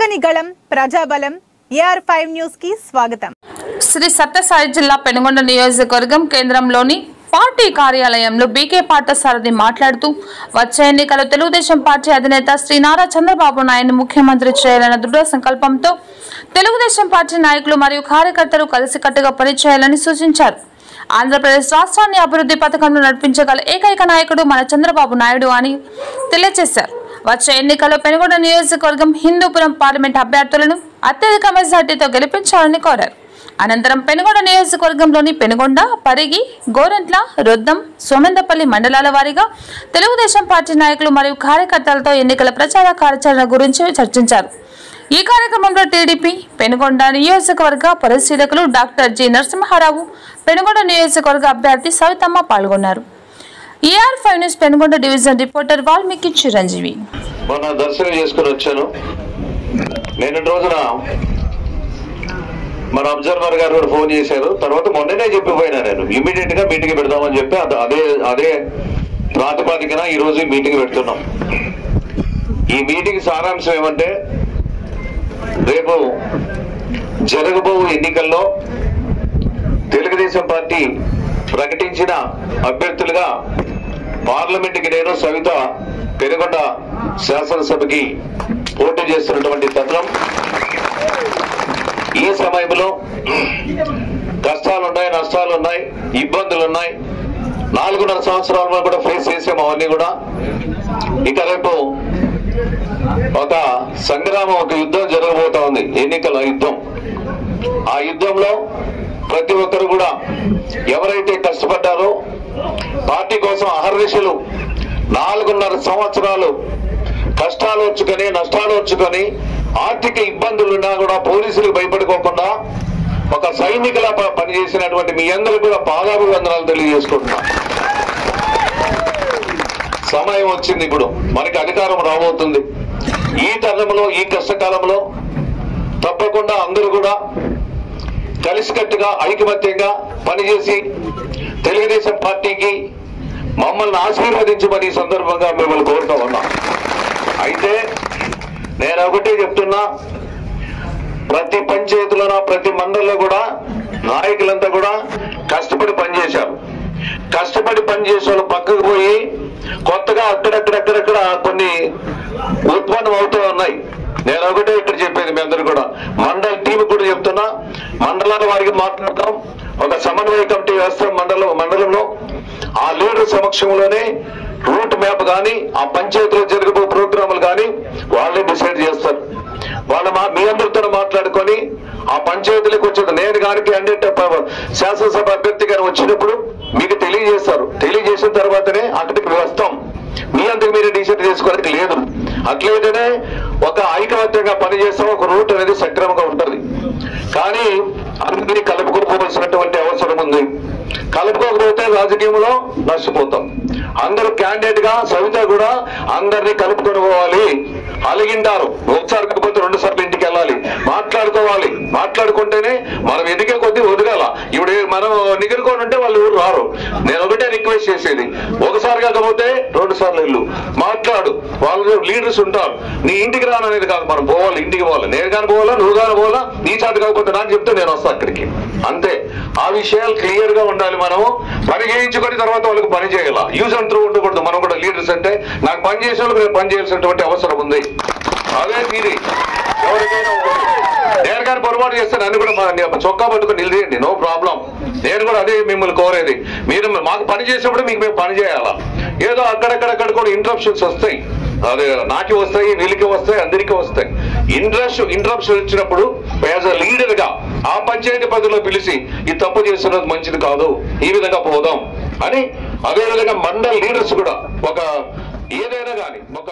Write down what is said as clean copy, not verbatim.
ప్రజని గళం ప్రజాబలం AR5 news కి స్వాగతం. శ్రీ సత్యసాయి జిల్లా పెనుగొండ నియోజకవర్గం కేంద్రంలోని పార్టీ కార్యాలయంలో బీకే పార్థసారథి మాట్లాడుతూ వచ్చే ఎన్నికల్లో తెలుగుదేశం పార్టీ అధినేత శ్రీ నారా చంద్రబాబు నాయుడు ముఖ్యమంత్రి చేయాలన్న దృఢ సంకల్పంతో తెలుగుదేశం పార్టీ నాయకులు మరియు కార్యకర్తలు కలిసికట్టుగా పనిచేయాలని సూచించారు. ఆంధ్రప్రదేశ్ రాష్ట్రాన్ని అభివృద్ధి పథకంలో నడిపించగల ఏకైక నాయకుడు మన చంద్రబాబు నాయుడు అని తెలియజేశారు. వచ్చే ఎన్నికల్లో పెనుగొండ నియోజకవర్గం హిందూపురం పార్లమెంట్ అభ్యర్థులను అత్యధిక మెజార్టీతో గెలిపించాలని కోరారు. అనంతరం పెనుగొండ నియోజకవర్గంలోని పెనుగొండ, పరిగి, గోరంట్ల, రొద్దం, సోమెందపల్లి మండలాల వారీగా తెలుగుదేశం పార్టీ నాయకులు మరియు కార్యకర్తలతో ఎన్నికల ప్రచార కార్యాచరణ గురించి చర్చించారు. ఈ కార్యక్రమంలో టీడీపీ పెనుగొండ నియోజకవర్గ పరిశీలకులు డాక్టర్ జి నరసింహారావు, పెనుగొండ నియోజకవర్గ అభ్యర్థి సవితమ్మ పాల్గొన్నారు. AR5 news Penukonda division reporter Valmiki Chiranjeevi. మొన్న దర్శనం చేసుకుని వచ్చాను. నేను రోజున మన అబ్జర్వర్ గారు కూడా ఫోన్ చేశారు. తర్వాత మొన్ననే చెప్పిపోయినా నేను ఇమీడియట్ గా మీటింగ్ పెడదామని చెప్పి అదే ప్రాతిపదికన ఈ రోజు మీటింగ్ పెడుతున్నాం. ఈ మీటింగ్ సారాంశం ఏమంటే, రేపు జరగబో ఎన్నికల్లో తెలుగుదేశం పార్టీ ప్రకటించిన అభ్యర్థులుగా పార్లమెంటుకి నేను, సవిత పెనుగొండ శాసనసభకి పోటీ చేస్తున్నటువంటి తరుణం. ఈ సమయంలో కష్టాలున్నాయి, నష్టాలున్నాయి, ఇబ్బందులున్నాయి. 4.5 సంవత్సరాలు కూడా ఫేస్ చేసాము అవన్నీ కూడా. ఇక రేపు ఒక సంగ్రామం, ఒక యుద్ధం జరగబోతా ఉంది, ఎన్నికల యుద్ధం. ఆ యుద్ధంలో ప్రతి ఒక్కరు కూడా ఎవరైతే కష్టపడ్డారో పార్టీ కోసం అహర్నిశలు 4.5 సంవత్సరాలు కష్టాలు వచ్చుకొని, నష్టాలు వచ్చుకొని, ఆర్థిక ఇబ్బందులున్నా కూడా పోలీసులకు భయపడుకోకుండా ఒక సైనికులా పనిచేసినటువంటి మీ అందరూ కూడా పాదాభివందనాలు తెలియజేసుకుంటున్నా. సమయం వచ్చింది, ఇప్పుడు మనకి అధికారం రాబోతుంది. ఈ తరుణంలో, ఈ కష్టకాలంలో తప్పకుండా అందరూ కూడా కలిసికట్టుగా ఐకమత్యంగా పనిచేసి తెలుగుదేశం పార్టీకి మమ్మల్ని ఆశీర్వదించమని సందర్భంగా మిమ్మల్ని కోరుతూ ఉన్నా. అయితే నేను ఒకటే చెప్తున్నా, ప్రతి పంచాయతీలోన, ప్రతి మండలంలో కూడా నాయకులంతా కూడా కష్టపడి పనిచేశారు. కష్టపడి పనిచేసే వాళ్ళు పక్కకు పోయి కొత్తగా అక్కడక్కడక్కడక్కడ కొన్ని ఉత్పన్నం అవుతూ ఉన్నాయి. నేను ఒకటే ఇక్కడ చెప్పేది మీ అందరూ కూడా, మండల టీం కూడా చెప్తున్నా, మండలాల వారికి మాట్లాడతాం. ఒక సమన్వయ కమిటీ వేస్తాం మండలంలో. ఆ లీడర్ సమక్షంలోనే రూట్ మ్యాప్ కానీ, ఆ పంచాయతీలో జరగబో ప్రోగ్రాములు కానీ వాళ్ళే డిసైడ్ చేస్తారు. వాళ్ళ మీ అందరితో మాట్లాడుకొని ఆ పంచాయతీలకు వచ్చేది నేను కానీ క్యాండిడేట్ శాసనసభ అభ్యర్థి గారు వచ్చినప్పుడు మీకు తెలియజేస్తారు. తెలియజేసిన తర్వాతనే అక్కడికి వస్తాం. మీ అందరికి మీరు డిసైడ్ చేసుకోవడానికి లేదు. అట్లయితేనే ఒక ఐకమత్యంగా పనిచేస్తాం, ఒక రూట్ అనేది సక్రమంగా ఉంటుంది. కానీ అందరినీ కలుపుకోవాల్సినటువంటి అవసరం ఉంది. కలుపుకోకపోతే రాజకీయంలో నష్టపోతాం. అందరూ క్యాండిడేట్ గా సవిత కూడా అందరినీ కలుపుకొని పోవాలి. అలిగిండారు, ఒకసారి కాకపోతే 2 సార్లు ఇంటికి వెళ్ళాలి, మాట్లాడుకోవాలి. మాట్లాడుకుంటేనే మనం ఎదిగే కొద్దీ ఒదగాల. ఇప్పుడు మనం నిగురుకొని ఉంటే వాళ్ళు ఊరు రారు. నేను ఒకటే రిక్వెస్ట్ చేసేది, ఒకసారి కాకపోతే 2 సార్లు వెళ్ళు, మాట్లాడు. వాళ్ళు లీడర్స్ ఉంటారు. నీ ఇంటికి రాననేది కాదు, మనం పోవాలి, ఇంటికి పోవాలి. నేను కానీ పోవాలా, నువ్వు కానీ పోవాలా, నీ చాటు కాకపోతే నాకు చెప్తే నేను వస్తాను అక్కడికి. అంతే. ఆ విషయాలు క్లియర్ గా ఉండాలి. మనము పని చేయించుకొని తర్వాత వాళ్ళకి పని చేయాల. యూజ్ అండ్ త్రూ ఉండకూడదు. మనం కూడా లీడర్స్ అంటే నాకు పని చేసే వాళ్ళకి నేను పని చేయాల్సినటువంటి అవసరం ఉంది. అదే తీరి ఎవరికైనా నేను కానీ పొరపాటు చేస్తే నన్ను కూడా చొక్కా పట్టుకొని నిలదీయండి, నో ప్రాబ్లం. నేను కూడా అదే మిమ్మల్ని కోరేది. మీరు మాకు పని చేసేప్పుడు మీకు మేము పని చేయాలా. ఏదో అక్కడక్కడక్కడ కూడా ఇంటరప్షన్స్ వస్తాయి. అదే నాకి వస్తాయి, వీళ్ళకి వస్తాయి, అందరికీ వస్తాయి. ఇంటరప్షన్ వచ్చినప్పుడు యాజ్ అ లీడర్ గా ఆ పంచాయతీ పదవిలో పిలిచి ఈ తప్పు చేస్తున్నది మంచిది కాదు, ఈ విధంగా పోదాం అని. అదే విధంగా మండల్ లీడర్స్ కూడా ఒక ఏదైనా కానీ ఒక